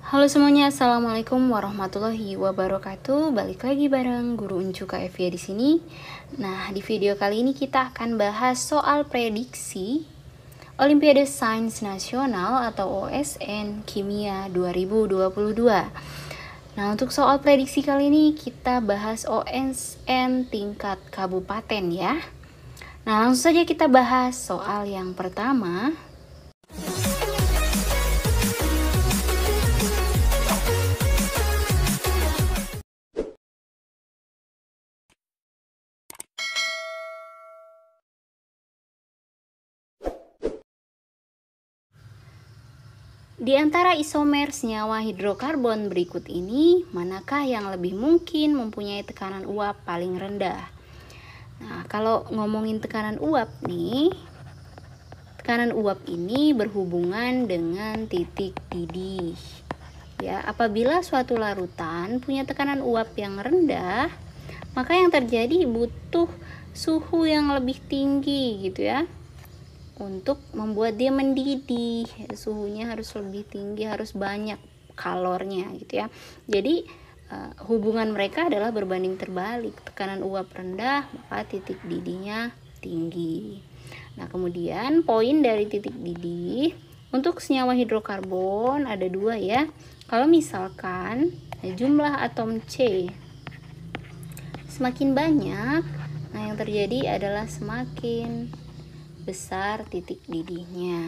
Halo semuanya, assalamualaikum warahmatullahi wabarakatuh. Balik lagi bareng Guru Uncu KFY di sini. Nah, di video kali ini kita akan bahas soal prediksi Olimpiade Sains Nasional atau OSN Kimia 2022. Nah, untuk soal prediksi kali ini kita bahas OSN tingkat kabupaten ya. Nah, langsung saja kita bahas soal yang pertama. Di antara isomer senyawa hidrokarbon berikut ini, manakah yang lebih mungkin mempunyai tekanan uap paling rendah? Nah, kalau ngomongin tekanan uap nih, tekanan uap ini berhubungan dengan titik didih. Ya, apabila suatu larutan punya tekanan uap yang rendah, maka yang terjadi butuh suhu yang lebih tinggi gitu ya. Untuk membuat dia mendidih, suhunya harus lebih tinggi, harus banyak kalornya gitu ya. Jadi hubungan mereka adalah berbanding terbalik. Tekanan uap rendah, maka titik didihnya tinggi. Nah, kemudian poin dari titik didih untuk senyawa hidrokarbon ada dua ya. Kalau misalkan jumlah atom C semakin banyak, nah yang terjadi adalah semakin besar titik didihnya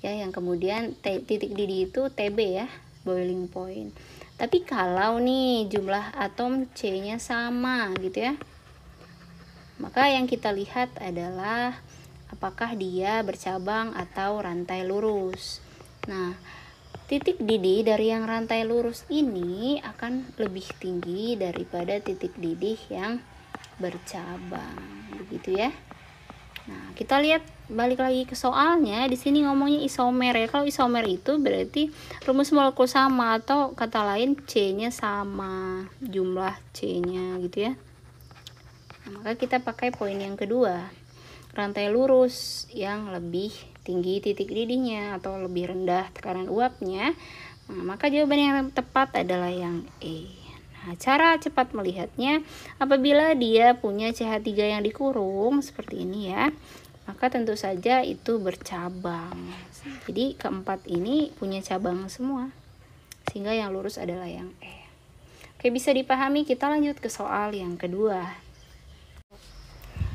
ya, yang kemudian titik didih itu TB ya, boiling point. Tapi kalau nih jumlah atom C nya sama gitu ya, maka yang kita lihat adalah apakah dia bercabang atau rantai lurus. Nah, titik didih dari yang rantai lurus ini akan lebih tinggi daripada titik didih yang bercabang, begitu ya. Nah, kita lihat balik lagi ke soalnya. Di sini ngomongnya isomer ya. Kalau isomer itu berarti rumus molekul sama, atau kata lain C-nya sama, jumlah C-nya gitu ya. Nah, maka kita pakai poin yang kedua. Rantai lurus yang lebih tinggi titik didihnya atau lebih rendah tekanan uapnya. Nah, maka jawaban yang tepat adalah yang E. Nah, cara cepat melihatnya, apabila dia punya CH3 yang dikurung seperti ini ya, maka tentu saja itu bercabang. Jadi keempat ini punya cabang semua, sehingga yang lurus adalah yang E. Oke, bisa dipahami. Kita lanjut ke soal yang kedua.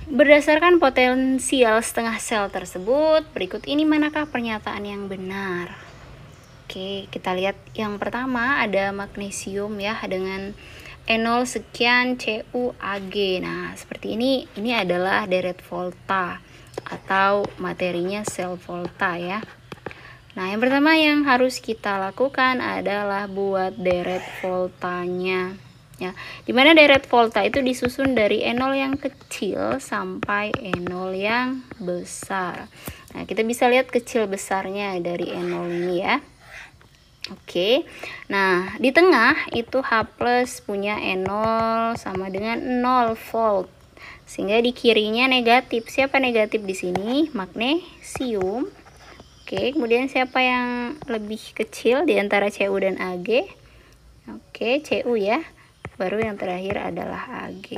Berdasarkan potensial setengah sel tersebut, berikut ini manakah pernyataan yang benar? Oke, kita lihat yang pertama ada magnesium ya dengan E0 sekian CuAg. Nah, seperti ini adalah deret volta atau materinya sel volta ya. Nah, yang pertama yang harus kita lakukan adalah buat deret voltanya ya. Dimana deret volta itu disusun dari E0 yang kecil sampai E0 yang besar. Nah, kita bisa lihat kecil besarnya dari E0 ini ya. Oke, nah di tengah itu H plus punya E0 sama dengan 0 volt, sehingga di kirinya negatif. Siapa negatif di sini? Magnesium. Oke, kemudian siapa yang lebih kecil di antara Cu dan Ag? Oke, Cu ya. Baru yang terakhir adalah Ag.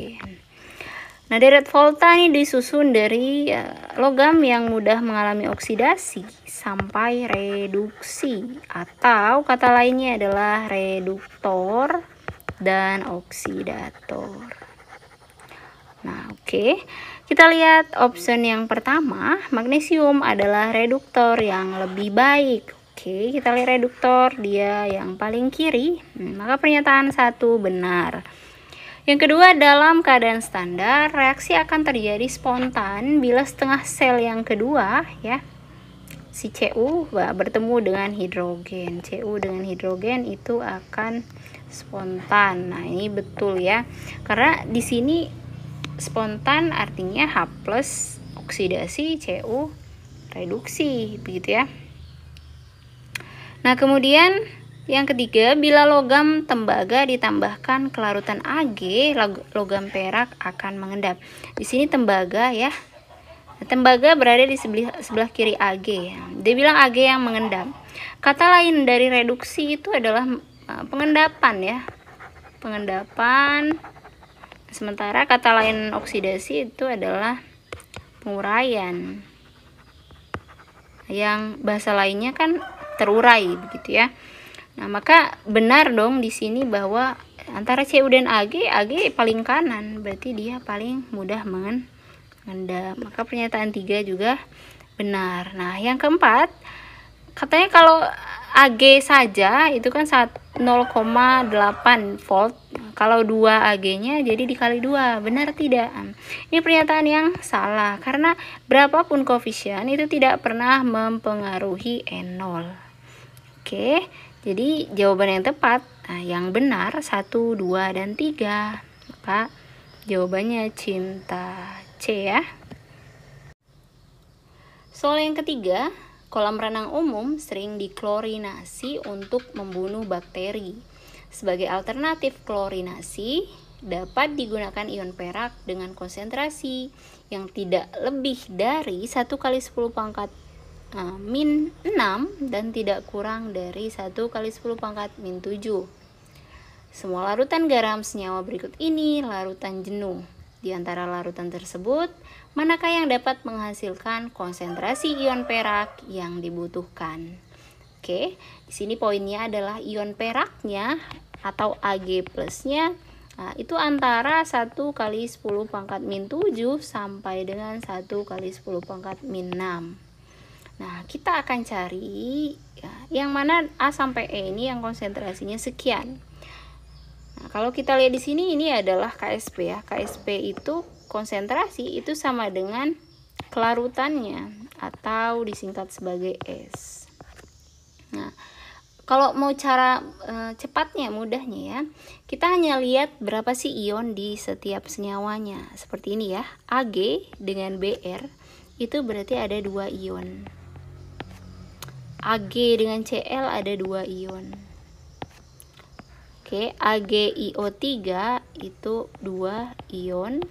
Nah, deret volta ini disusun dari logam yang mudah mengalami oksidasi sampai reduksi, atau kata lainnya adalah reduktor dan oksidator. Nah, oke. Kita lihat option yang pertama, magnesium adalah reduktor yang lebih baik. Oke, kita lihat reduktor, dia yang paling kiri. Maka pernyataan satu benar. Yang kedua, dalam keadaan standar, reaksi akan terjadi spontan bila setengah sel yang kedua ya, si Cu bertemu dengan hidrogen. Cu dengan hidrogen itu akan spontan. Nah, ini betul ya. Karena di sini spontan artinya H plus oksidasi, Cu reduksi, begitu ya. Nah, kemudian yang ketiga, bila logam tembaga ditambahkan ke larutan Ag, logam perak akan mengendap. Di sini tembaga ya. Tembaga berada di sebelah kiri Ag. Dia bilang Ag yang mengendap. Kata lain dari reduksi itu adalah pengendapan ya. Pengendapan. Sementara kata lain oksidasi itu adalah penguraian. Yang bahasa lainnya kan terurai begitu ya. Nah, maka benar dong di sini bahwa antara CU dan AG paling kanan, berarti dia paling mudah mengendap. Maka pernyataan 3 juga benar. Nah, yang keempat, katanya kalau AG saja itu kan 0,8 volt. Kalau 2 AG-nya jadi dikali 2. Benar tidak? Ini pernyataan yang salah karena berapapun koefisien itu tidak pernah mempengaruhi N0. Oke, jadi jawaban yang tepat, yang benar 1, 2, dan 3. Maka jawabannya cinta C ya. Soal yang ketiga, kolam renang umum sering diklorinasi untuk membunuh bakteri. Sebagai alternatif klorinasi, dapat digunakan ion perak dengan konsentrasi yang tidak lebih dari 1 kali 10 pangkat min 6 dan tidak kurang dari 1 kali 10 pangkat min 7. Semua larutan garam senyawa berikut ini larutan jenuh. Di antara larutan tersebut, manakah yang dapat menghasilkan konsentrasi ion perak yang dibutuhkan? Oke, di sini poinnya adalah ion peraknya atau Ag plusnya itu antara 1 kali 10 pangkat min 7 sampai dengan 1 kali 10 pangkat min 6. Nah, kita akan cari ya, yang mana A sampai E ini yang konsentrasinya sekian. Nah, kalau kita lihat di sini ini adalah KSP ya. KSP itu konsentrasi itu sama dengan kelarutannya atau disingkat sebagai S. Nah, kalau mau cara cepatnya, mudahnya ya, kita hanya lihat berapa sih ion di setiap senyawanya. Seperti ini ya, Ag dengan Br itu berarti ada 2 ion. Ag dengan Cl ada 2 ion. Oke, AgIO3 itu 2 ion.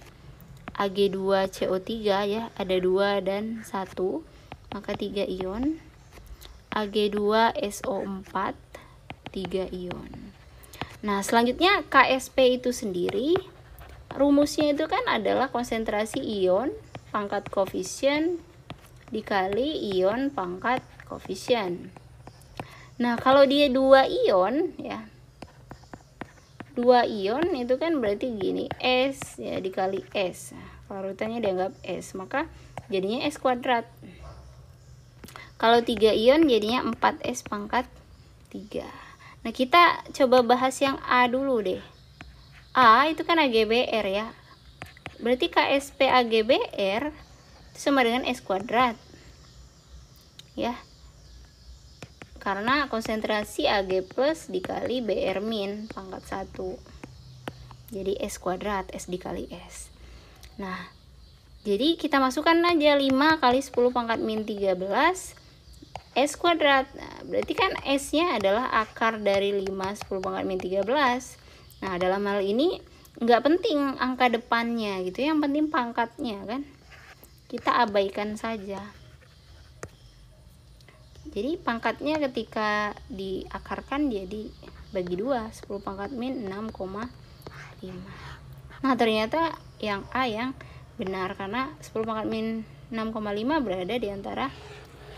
Ag2CO3 ya, ada 2 dan 1, maka 3 ion. Ag2SO4 3 ion. Nah, selanjutnya KSP itu sendiri rumusnya itu kan adalah konsentrasi ion pangkat koefisien dikali ion pangkat koefisien. Nah, kalau dia 2 ion ya, 2 ion itu kan berarti gini, S ya dikali S. Larutannya dianggap S, maka jadinya S kuadrat. Kalau 3 ion jadinya 4S pangkat 3. Nah, kita coba bahas yang A dulu deh. A itu kan AgBr ya. Berarti KSP AgBr itu sama dengan S kuadrat. Ya. Karena konsentrasi Ag plus dikali Br min pangkat 1. Jadi S kuadrat, S dikali S. Nah, jadi kita masukkan aja 5 kali 10 pangkat min 13 S kuadrat. Nah, berarti kan S-nya adalah akar dari 5 10 pangkat min 13. Nah, dalam hal ini nggak penting angka depannya gitu, yang penting pangkatnya kan. Kita abaikan saja. Jadi pangkatnya ketika diakarkan jadi bagi 2, 10 pangkat min 6,5. Nah, ternyata yang A yang benar karena 10 pangkat min 6,5 berada di antara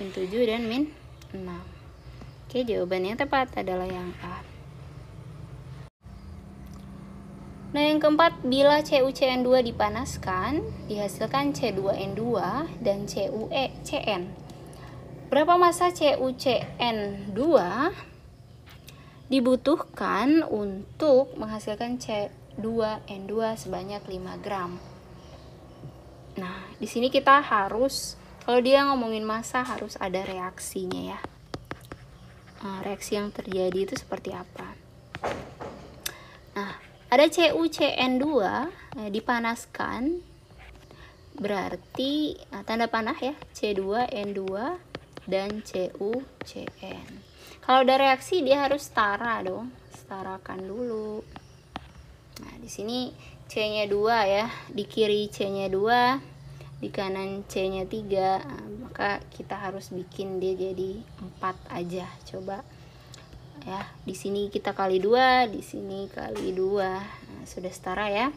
min 7 dan min 6. Oke, jawaban yang tepat adalah yang A. Nah, yang keempat, bila CuCN2 dipanaskan, dihasilkan C2N2 dan CuCN. Berapa massa CuCN2 dibutuhkan untuk menghasilkan C2N2 sebanyak 5 gram? Nah, di sini kita harus, kalau dia ngomongin massa harus ada reaksinya ya. Nah, reaksi yang terjadi itu seperti apa? Nah, ada CuCN2 dipanaskan, berarti tanda panah ya, C2N2 dan CuCN. Kalau ada reaksi dia harus setara dong, setarakan dulu. Nah, di sini C-nya 2 ya, di kiri C-nya 2, di kanan C-nya 3, maka kita harus bikin dia jadi 4 aja. Coba ya, di sini kita kali 2, di sini kali 2. Nah, sudah setara ya.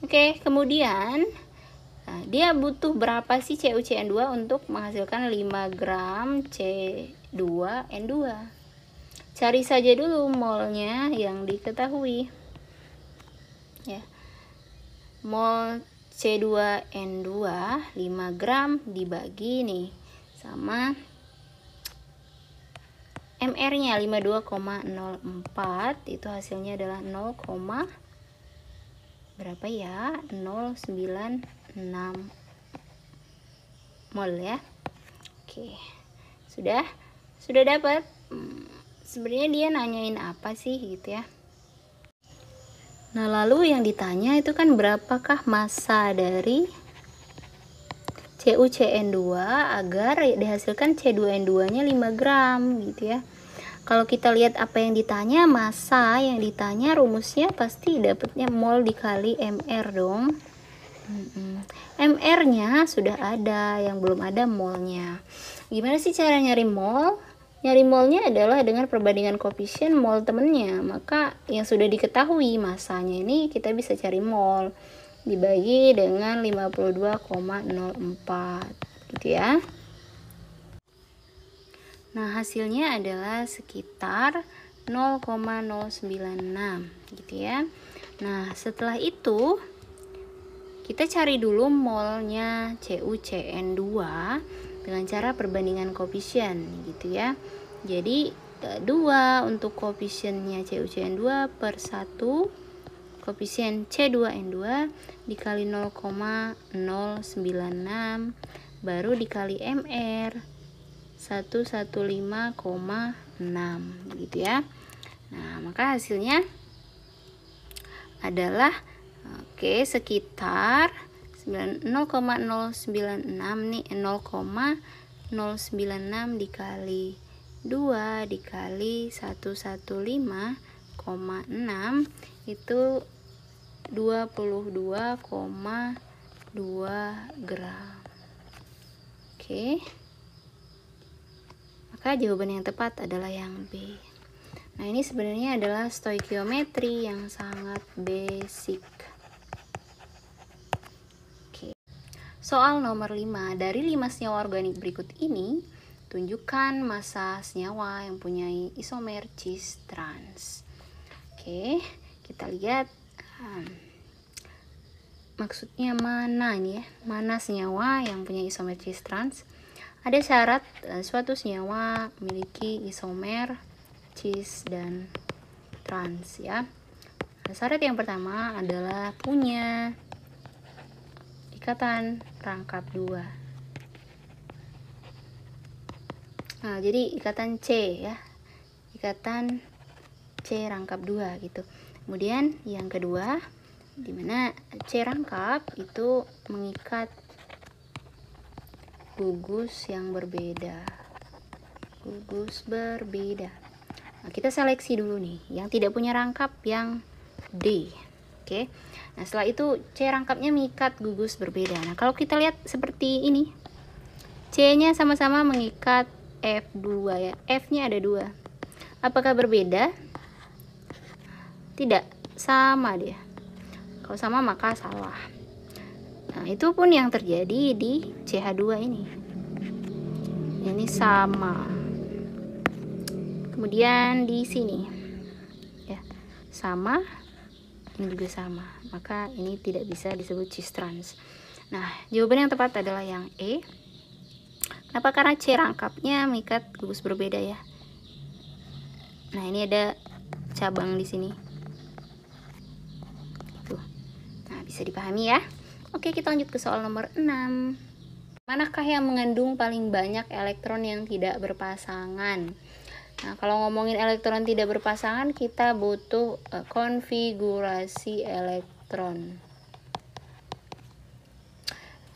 Oke, kemudian dia butuh berapa sih CuCN2 untuk menghasilkan 5 gram C2N2? Cari saja dulu molnya yang diketahui ya. Mol C2N2 5 gram dibagi nih sama MR nya 52,04, itu hasilnya adalah 0, berapa ya, 096 mol ya. Oke, sudah dapat. Sebenarnya dia nanyain apa sih gitu ya. Nah, lalu yang ditanya itu kan berapakah massa dari CuCN2 agar dihasilkan C2N2-nya 5 gram gitu ya. Kalau kita lihat apa yang ditanya, massa yang ditanya, rumusnya pasti dapatnya mol dikali MR dong. MR-nya sudah ada, yang belum ada molnya. Gimana sih cara nyari mol? Nyari molnya adalah dengan perbandingan koefisien mol temennya. Maka yang sudah diketahui massanya ini kita bisa cari mol dibagi dengan 52,04 gitu ya. Nah, hasilnya adalah sekitar 0,096 gitu ya. Nah, setelah itu kita cari dulu molnya CuCN2 dengan cara perbandingan koefisien gitu ya. Jadi 2 untuk koefisiennya CuCN2 per 1 koefisien C2N2 dikali 0,096 baru dikali MR 115,6 gitu ya. Nah, maka hasilnya adalah sekitar 0,096 nih, 0,096 dikali 2 dikali 115,6 itu 22,2 gram. Oke. Maka jawaban yang tepat adalah yang B. Nah, ini sebenarnya adalah stoikiometri yang sangat basic. Oke. Soal nomor 5. Dari 5 senyawa organik berikut ini, tunjukkan massa senyawa yang punya isomer cis trans. Oke, kita lihat maksudnya mana ini ya? Mana senyawa yang punya isomer cis trans? Ada syarat suatu senyawa memiliki isomer cis dan trans ya. Syarat yang pertama adalah punya ikatan rangkap 2. Nah, jadi ikatan C ya. Ikatan C rangkap 2 gitu. Kemudian yang kedua, dimana C rangkap itu mengikat gugus yang berbeda. Gugus berbeda. Nah, kita seleksi dulu nih, yang tidak punya rangkap yang D. Oke. Nah, setelah itu C rangkapnya mengikat gugus berbeda. Nah, kalau kita lihat seperti ini, C-nya sama-sama mengikat F2 ya. F-nya ada 2. Apakah berbeda? Tidak, sama dia. Kalau sama maka salah. Nah, itu pun yang terjadi di CH2 ini. Ini sama. Kemudian di sini ya, sama. Ini juga sama. Maka ini tidak bisa disebut cis trans. Nah, jawaban yang tepat adalah yang E. Kenapa? Karena C rangkapnya mengikat gugus berbeda ya. Nah, ini ada cabang di sini. Tuh. Nah, bisa dipahami ya. Oke, kita lanjut ke soal nomor 6. Manakah yang mengandung paling banyak elektron yang tidak berpasangan? Nah, kalau ngomongin elektron tidak berpasangan, kita butuh konfigurasi elektron.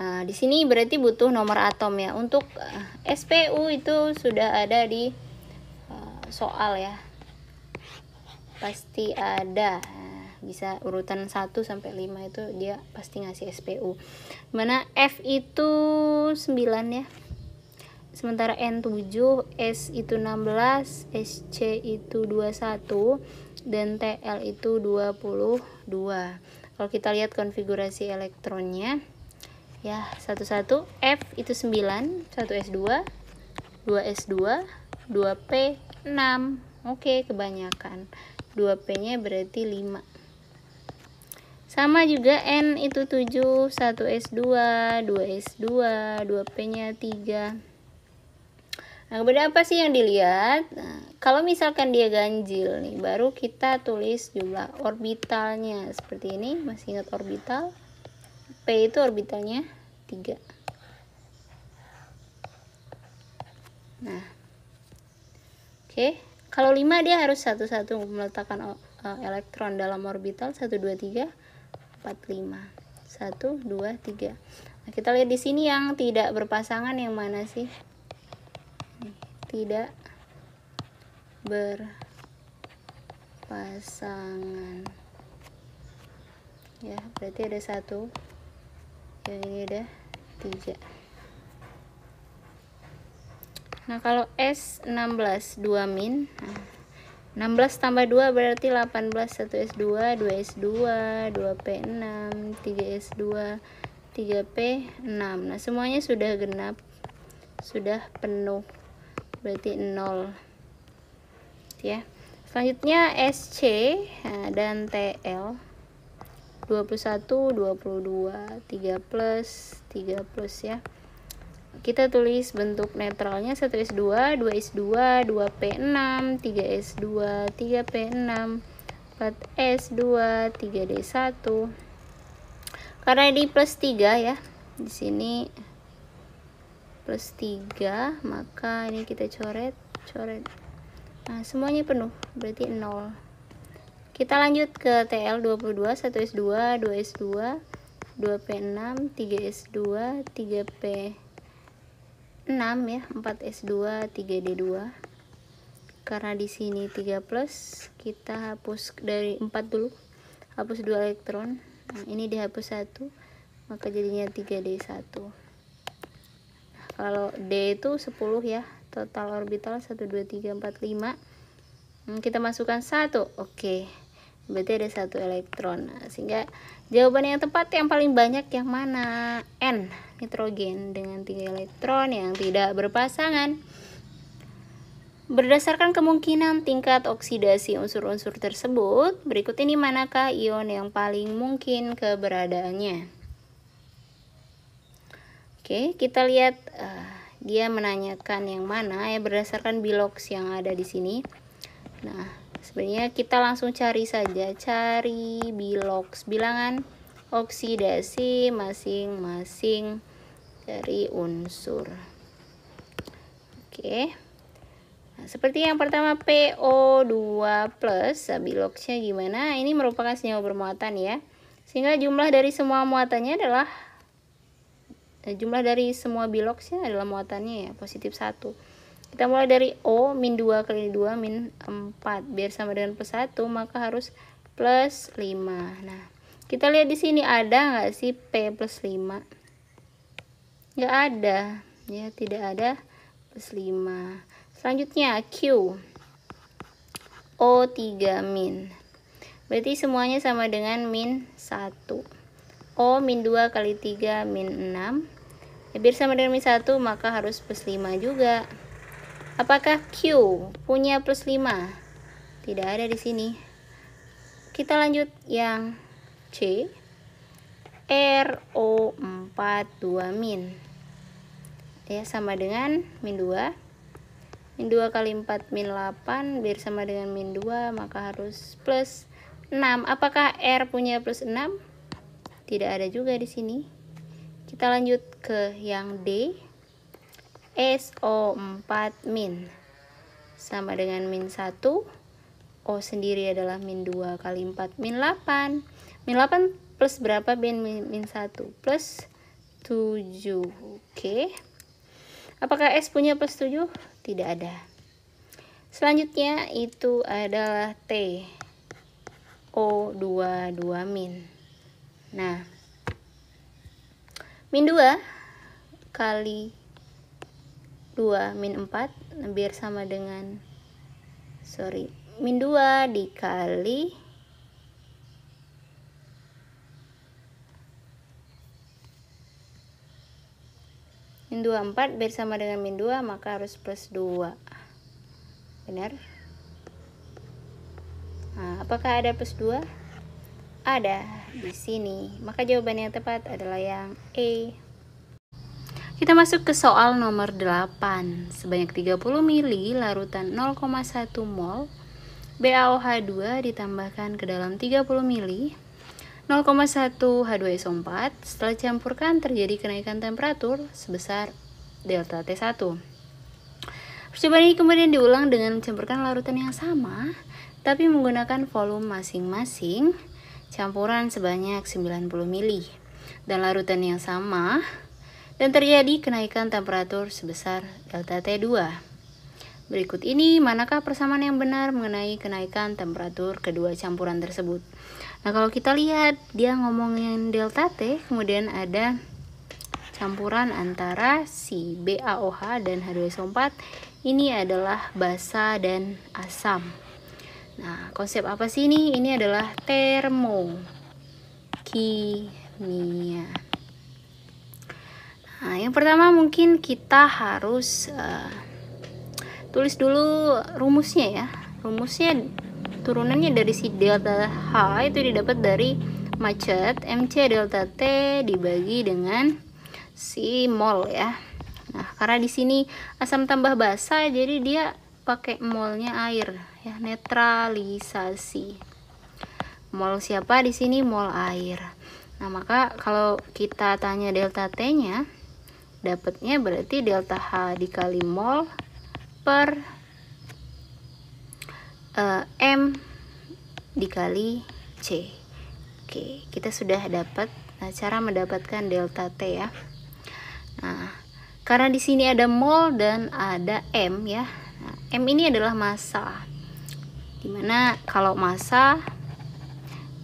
Nah, di sini berarti butuh nomor atom ya. Untuk SPU itu sudah ada di soal ya. Pasti ada. bisa urutan 1 sampai 5 itu dia pasti ngasih SPU. Mana F itu 9 ya. Sementara N 7, S itu 16, SC itu 21, dan TL itu 22. Kalau kita lihat konfigurasi elektronnya, ya, satu-satu, F itu 9, 1s2, 2s2, 2p 6. Oke, kebanyakan. 2p-nya berarti 5. Sama juga N itu 7, 1s2, 2s2, 2p-nya 3. Nah, kemudian apa sih yang dilihat? Nah, kalau misalkan dia ganjil nih, baru kita tulis jumlah orbitalnya. Seperti ini, masih ingat orbital? P itu orbitalnya 3. Nah, oke. Kalau 5 dia harus satu-satu meletakkan elektron dalam orbital. 1, 2, 3, 4, 5. 1, 2, 3. Nah, kita lihat di sini yang tidak berpasangan yang mana sih? Tidak berpasangan, ya, berarti ada 1, yang ini ada 3. Nah, kalau S 16 2 min, nah, 16 tambah 2 berarti 18, 1s2, 2s2, 2p6, 3s2, 3p6. Nah, semuanya sudah genap, sudah penuh, berarti 0 ya. Selanjutnya SC dan TL 21, 22, 3 plus ya. Kita tulis bentuk netralnya 1s2, 2s2, 2p6, 3s2, 3p6, 4s2, 3d1. Karena ini plus 3 ya. Di sini plus 3, maka ini kita coret. Nah, semuanya penuh, berarti 0. Kita lanjut ke TL 22, 1s2, 2s2, 2p6, 3s2, 3p6 ya, 4s2, 3d2. Karena di sini 3 plus, kita hapus dari 4 dulu. Hapus 2 elektron. Nah, ini dihapus 1, maka jadinya 3d1. Kalau D itu 10 ya, total orbital 1, 2, 3, 4, 5. Kita masukkan 1, oke, berarti ada 1 elektron. Nah, sehingga jawaban yang tepat yang paling banyak yang mana? N, nitrogen dengan 3 elektron yang tidak berpasangan. Berdasarkan kemungkinan tingkat oksidasi unsur-unsur tersebut, berikut ini manakah ion yang paling mungkin keberadaannya? Oke, kita lihat dia menanyakan yang mana ya, berdasarkan bilox yang ada di sini. Nah, sebenarnya kita langsung cari saja, cari bilox, bilangan oksidasi masing-masing dari unsur. Oke. Nah, seperti yang pertama PO2+, biloxnya gimana? Ini merupakan senyawa bermuatan ya. Sehingga jumlah dari semua muatannya adalah jumlah dari semua biloxnya adalah muatannya ya, positif 1. Kita mulai dari O, min 2 kali 2, min 4. Biar sama dengan plus 1, maka harus plus 5. Nah, kita lihat di sini ada nggak sih P plus 5? Nggak ada. Ya, tidak ada plus 5. Selanjutnya Q. O3 min. Berarti semuanya sama dengan min 1. O min 2 kali 3, min 6. Biar sama dengan min 1, maka harus plus 5 juga. Apakah Q punya plus 5? Tidak ada di sini. Kita lanjut yang C. RO4 2 min. Ya, sama dengan min 2. Min 2 kali 4, min 8. Biar sama dengan min 2, maka harus plus 6. Apakah R punya plus 6? Tidak ada juga di sini. Kita lanjut ke yang D. SO4 min. Sama dengan min 1. O sendiri adalah min 2 kali 4, min 8. Min 8 plus berapa? Min 1. Plus 7. Oke. Apakah S punya plus 7? Tidak ada. Selanjutnya itu adalah T. O22 min. Nah, min 2 kali 2 min 4 biar sama dengan min 2 dikali min 2 4 biar sama dengan min 2, maka harus plus 2. Benar? Nah, apakah ada plus 2? Ada di sini. Maka jawaban yang tepat adalah yang E. Kita masuk ke soal nomor 8. Sebanyak 30 ml larutan 0,1 mol BaOH2 ditambahkan ke dalam 30 ml 0,1 H2SO4. Setelah dicampurkan terjadi kenaikan temperatur sebesar delta T1. Percobaan ini kemudian diulang dengan mencampurkan larutan yang sama tapi menggunakan volume masing-masing campuran sebanyak 90 ml dan larutan yang sama, dan terjadi kenaikan temperatur sebesar delta T2. Berikut ini manakah persamaan yang benar mengenai kenaikan temperatur kedua campuran tersebut? Nah, kalau kita lihat dia ngomongin delta T, kemudian ada campuran antara si BaOH dan H2SO4. Ini adalah basa dan asam. Nah, konsep apa sih ini? Ini adalah termokimia. Nah, yang pertama mungkin kita harus tulis dulu rumusnya ya. Rumusnya turunannya dari si delta H itu didapat dari macet MC delta T dibagi dengan si mol ya. Nah, karena di sini asam tambah basa jadi dia pakai molnya air ya, netralisasi. Mol siapa di sini? Mol air. Nah, maka kalau kita tanya delta T-nya, dapatnya berarti delta H dikali mol per M dikali C. Oke, kita sudah dapat cara mendapatkan delta T ya. Nah, karena di sini ada mol dan ada M ya. Nah, M ini adalah massa. Dimana kalau massa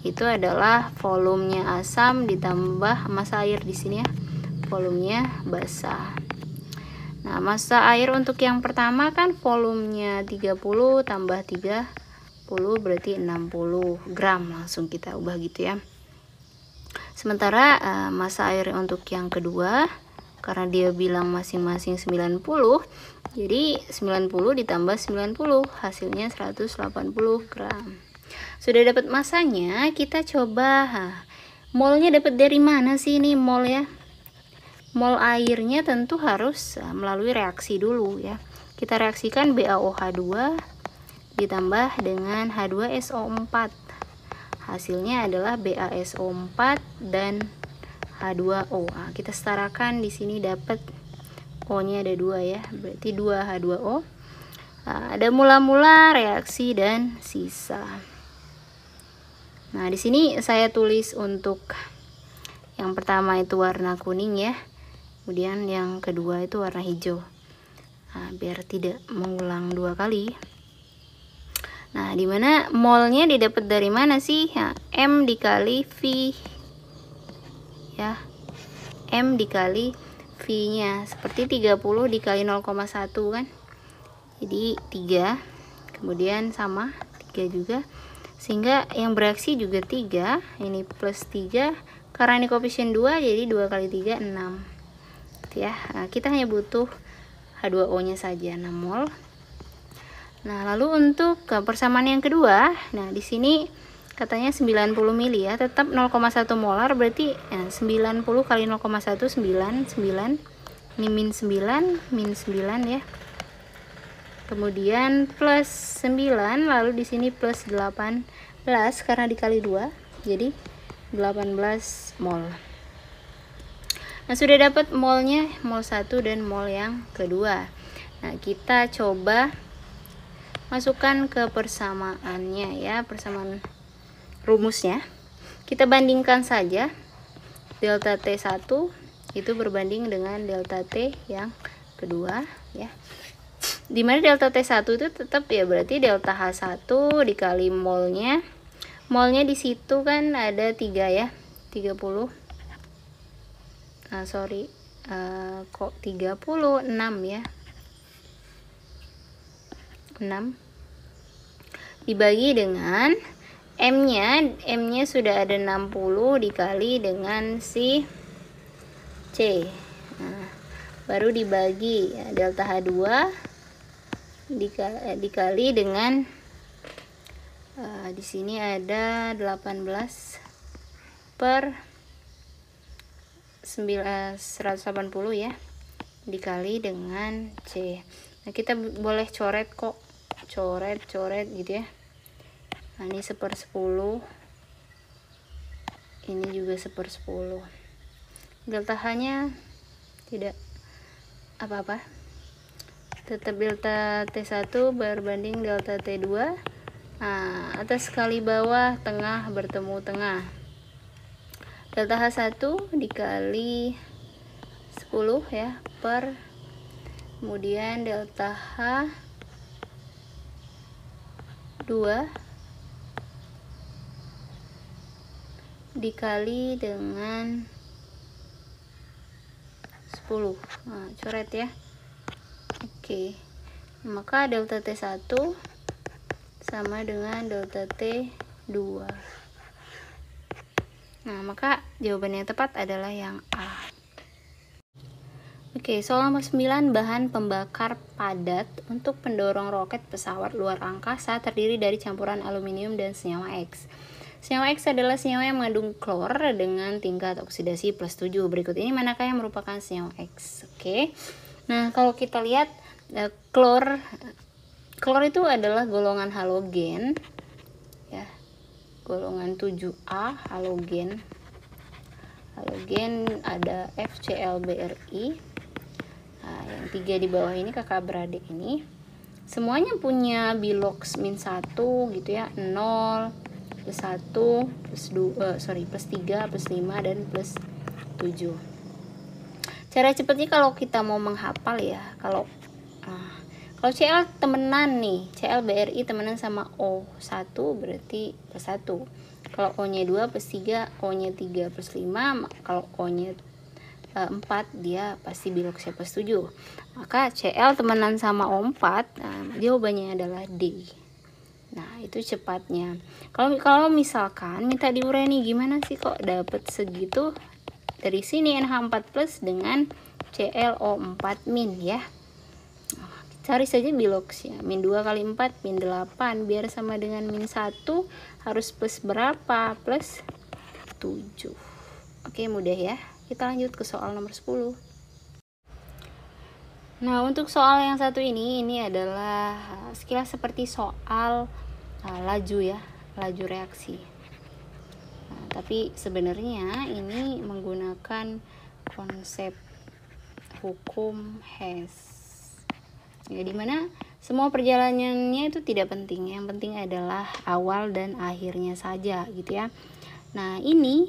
itu adalah volumenya asam ditambah massa air di sini ya. Volumenya basa. Nah, massa air untuk yang pertama kan volumenya 30 tambah 30 berarti 60 gram. Langsung kita ubah gitu ya. Sementara massa air untuk yang kedua, karena dia bilang masing-masing 90, jadi 90 ditambah 90 hasilnya 180 gram. Sudah dapat masanya, kita coba molnya dapat dari mana sih ini mol ya? Mol airnya tentu harus melalui reaksi dulu ya. Kita reaksikan BaOH2 ditambah dengan H2SO4. Hasilnya adalah BaSO4 dan H2O. Nah, kita setarakan di sini dapat O-nya ada 2 ya. Berarti 2H2O. Nah, ada mula-mula, reaksi dan sisa. Nah, di sini saya tulis untuk yang pertama itu warna kuning ya. Kemudian yang kedua itu warna hijau. Nah, biar tidak mengulang 2 kali. Nah, dimana molnya didapat dari mana sih? Nah, M dikali V ya. M dikali V-nya seperti 30 dikali 0,1 kan. Jadi 3. Kemudian sama 3 juga. Sehingga yang bereaksi juga 3. Ini plus 3. Karena ini koefisien 2 jadi 2 kali 3 6. Ya, nah, kita hanya butuh H2O-nya saja 6 mol. Nah, lalu untuk persamaan yang kedua, nah di sini katanya 90 mili ya, tetap 0,1 molar berarti ya, 90 kali 0,1 9 ini min 9 ya. Kemudian plus 9, lalu di sini plus 18 karena dikali 2 jadi 18 mol. Nah, sudah dapat molnya, mol 1 dan mol yang kedua. Nah, kita coba masukkan ke persamaannya ya, persamaan rumusnya. Kita bandingkan saja delta T1 itu berbanding dengan delta T yang kedua ya. Dimana delta T1 itu tetap ya berarti delta H1 dikali molnya molnya di situ kan ada 3 ya, 30. Sorry, kok 36 ya, 6 dibagi dengan M-nya sudah ada 60 dikali dengan si C. Nah, baru dibagi ya, delta H2 dikali dengan di sini ada 18 per 180 ya, dikali dengan C. Nah, kita boleh coret kok, coret gitu ya. Nah, ini 1/10, ini juga 1/10. Delta H nya tidak apa-apa, tetap delta T1 berbanding delta T2. Nah, atas kali bawah, tengah bertemu tengah, delta H1 dikali 10 ya, per kemudian delta H2 dikali dengan 10. Nah, coret ya. Oke, maka delta T1 sama dengan delta T2. Nah, maka jawaban yang tepat adalah yang A. Oke, soal nomor 9, bahan pembakar padat untuk pendorong roket pesawat luar angkasa terdiri dari campuran aluminium dan senyawa X. Senyawa X adalah senyawa yang mengandung klor dengan tingkat oksidasi +7. Berikut ini manakah yang merupakan senyawa X? Oke. Nah, kalau kita lihat klor itu adalah golongan halogen ya. Golongan 7A halogen. Halogen ada FClBrI. Nah, yang 3 di bawah ini kakak beradik ini semuanya punya bilox -1 gitu ya, 0, +1, +3, +5 dan +7. Cara cepatnya kalau kita mau menghafal ya, kalau Cl temenan nih, ClBrI temenan sama O1 berarti +1. Kalau O-nya 2 +3, O-nya 3 +5, kalau O-nya 4 dia pasti biloxnya +7. Maka Cl temenan sama O4, jawabannya adalah D. Nah, itu cepatnya. Kalau misalkan minta diurai nih, gimana sih kok dapet segitu? Dari sini NH4+ dengan ClO4- ya. Cari saja biloxnya. -2 kali 4 -8, biar sama dengan -1 harus plus berapa? +7. Oke, mudah ya. Kita lanjut ke soal nomor 10. Nah, untuk soal yang satu ini adalah sekilas seperti soal laju ya, laju reaksi. Nah, tapi sebenarnya ini menggunakan konsep hukum Hess. Ya, dimana semua perjalanannya itu tidak penting, yang penting adalah awal dan akhirnya saja gitu ya. Nah, ini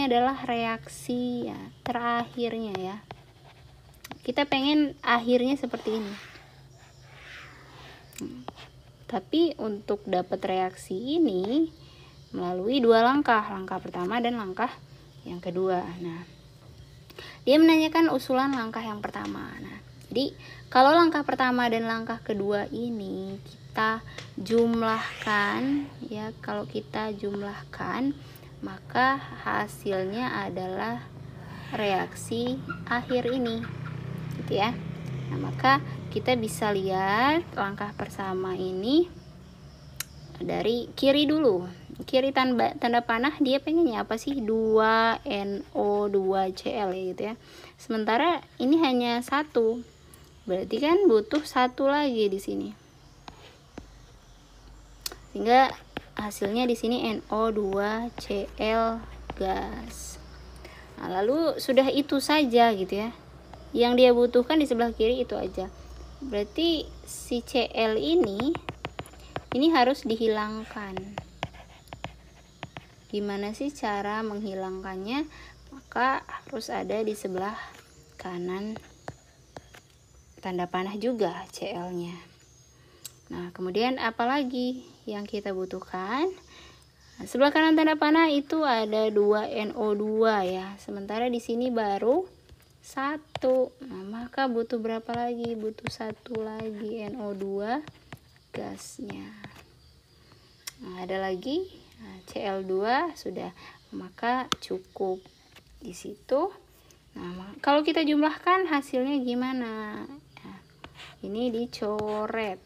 adalah reaksi ya, terakhirnya ya. Kita pengen akhirnya seperti ini. Tapi untuk dapat reaksi ini melalui 2 langkah, langkah pertama dan langkah yang kedua. Nah, dia menanyakan usulan langkah yang pertama. Nah, jadi kalau langkah pertama dan langkah kedua ini kita jumlahkan ya, kalau kita jumlahkan maka hasilnya adalah reaksi akhir ini gitu ya. Nah, maka kita bisa lihat langkah pertama ini dari kiri dulu. Kiri tanda panah dia pengennya apa sih? 2NO2Cl ya gitu ya. Sementara ini hanya 1. Berarti kan butuh 1 lagi di sini. Sehingga hasilnya di sini NO2Cl gas. Nah, lalu sudah itu saja gitu ya. Yang dia butuhkan di sebelah kiri itu aja. Berarti si Cl ini harus dihilangkan. Gimana sih cara menghilangkannya? Maka harus ada di sebelah kanan tanda panah juga Cl-nya. Nah, kemudian apalagi yang kita butuhkan? Nah, sebelah kanan tanda panah itu ada 2NO2 ya. Sementara di sini baru 1. Nah, maka butuh berapa lagi? Butuh 1 lagi NO2 gasnya. Nah, ada lagi Cl2 sudah, maka cukup di situ. Nah, kalau kita jumlahkan hasilnya gimana? Nah, ini dicoret.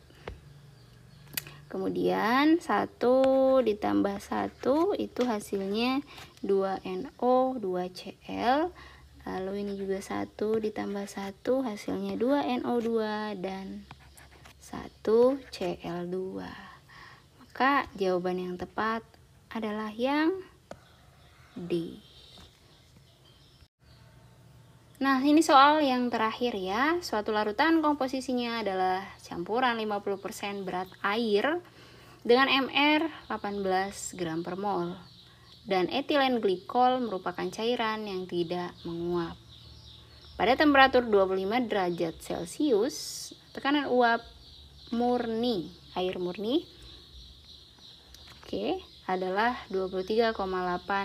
Kemudian 1 ditambah 1 itu hasilnya 2NO 2Cl. Lalu ini juga 1 ditambah 1 hasilnya 2NO2 dan 1Cl2. Maka jawaban yang tepat adalah yang D. Nah, ini soal yang terakhir ya. Suatu larutan komposisinya adalah campuran 50% berat air dengan Mr 18 gram per mol. Dan etilen glikol merupakan cairan yang tidak menguap. Pada temperatur 25 derajat Celcius, tekanan uap murni, air murni, adalah 23,8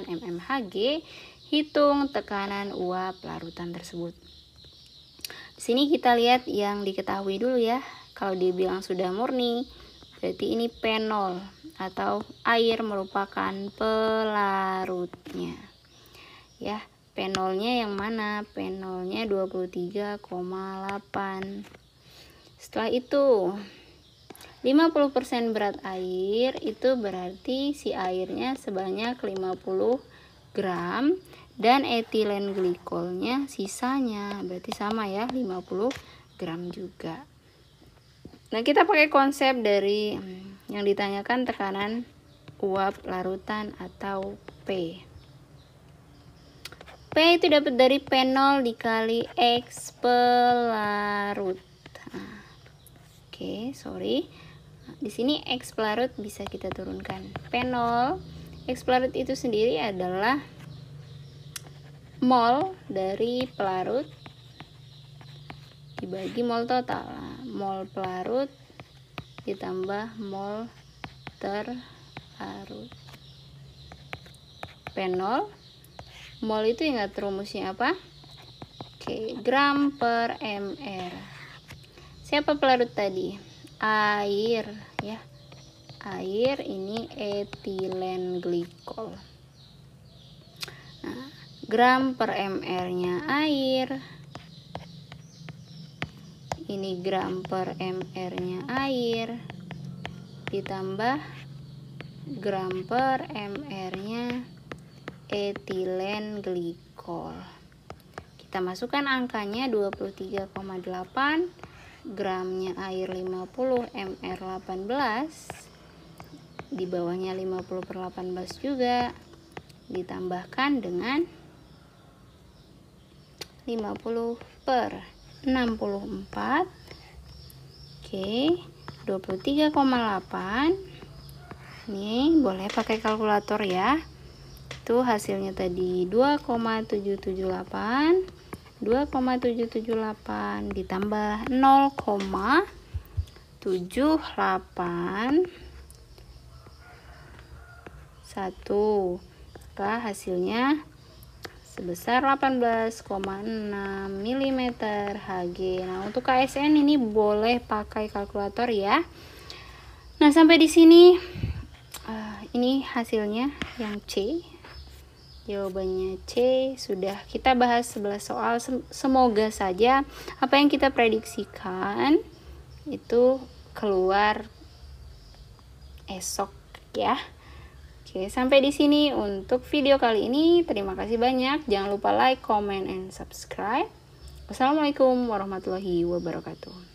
mmHg. Hitung tekanan uap larutan tersebut. Di sini kita lihat yang diketahui dulu ya. Kalau dia bilang sudah murni, berarti ini P0 atau air merupakan pelarutnya. Ya, P0-nya yang mana? P0-nya 23,8. Setelah itu 50% berat air itu berarti si airnya sebanyak 50 gram dan etilen glikolnya sisanya berarti sama ya 50 gram juga. Nah, kita pakai konsep dari yang ditanyakan tekanan uap larutan atau P. P itu dapat dari P0 dikali X pelarut. Di sini X pelarut bisa kita turunkan. P0 X pelarut itu sendiri adalah mol dari pelarut dibagi mol total. Mol pelarut ditambah mol terlarut. P0 mol itu ingat rumusnya apa? Gram per mr. Siapa pelarut tadi? Air ya. Air ini etilen glikol. Nah, gram per mr-nya air. Ini gram per mr-nya air ditambah gram per mr-nya etilen glikol. Kita masukkan angkanya 23,8, gramnya air 50, mr 18. Di bawahnya 50/18 juga ditambahkan dengan 50/64. 23,8. Ini boleh pakai kalkulator ya. Itu hasilnya tadi 2,778 ditambah 0,78 maka hasilnya sebesar 18,6 mm Hg. Nah, untuk KSN ini boleh pakai kalkulator ya. Nah, sampai di sini ini hasilnya yang C. Jawabannya C. Sudah kita bahas 11 soal. Semoga saja apa yang kita prediksikan itu keluar esok ya. Oke, sampai di sini untuk video kali ini. Terima kasih banyak. Jangan lupa like, comment, and subscribe. Wassalamualaikum warahmatullahi wabarakatuh.